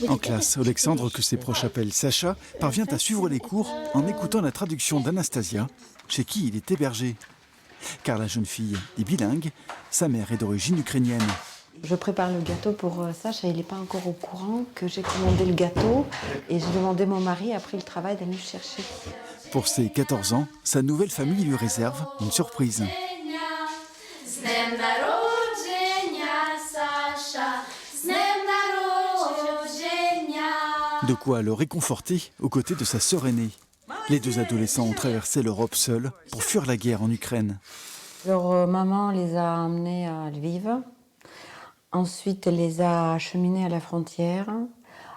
En classe, Alexandre, que ses proches appellent Sacha, parvient à suivre les cours en écoutant la traduction d'Anastasia, chez qui il est hébergé. Car la jeune fille est bilingue, sa mère est d'origine ukrainienne. Je prépare le gâteau pour Sacha, il n'est pas encore au courant que j'ai commandé le gâteau et j'ai demandé à mon mari, après le travail, d'aller le chercher. Pour ses 14 ans, sa nouvelle famille lui réserve une surprise. De quoi le réconforter aux côtés de sa sœur aînée. Les deux adolescents ont traversé l'Europe seuls pour fuir la guerre en Ukraine. Leur maman les a emmenés à Lviv. Ensuite, elle les a acheminés à la frontière.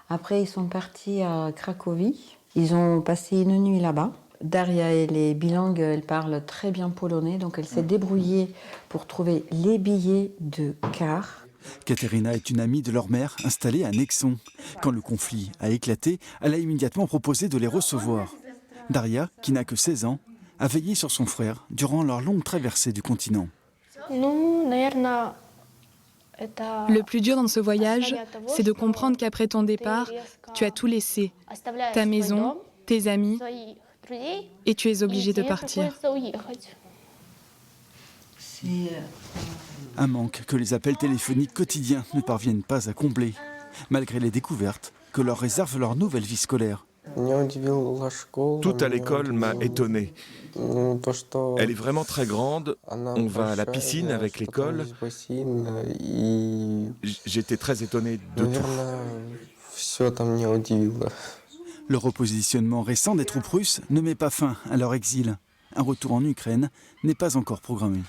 Après, ils sont partis à Cracovie. Ils ont passé une nuit là-bas. Daria, elle est bilingue, elle parle très bien polonais, donc elle s'est débrouillée pour trouver les billets de car. Katerina est une amie de leur mère installée à Nexon. Quand le conflit a éclaté, elle a immédiatement proposé de les recevoir. Daria, qui n'a que 16 ans, a veillé sur son frère durant leur longue traversée du continent. Le plus dur dans ce voyage, c'est de comprendre qu'après ton départ, tu as tout laissé. Ta maison, tes amis, et tu es obligé de partir. C'est Un manque que les appels téléphoniques quotidiens ne parviennent pas à combler, malgré les découvertes que leur réserve leur nouvelle vie scolaire. Tout à l'école m'a étonné. Elle est vraiment très grande. On va à la piscine avec l'école. J'étais très étonné de tout. Le repositionnement récent des troupes russes ne met pas fin à leur exil. Un retour en Ukraine n'est pas encore programmé.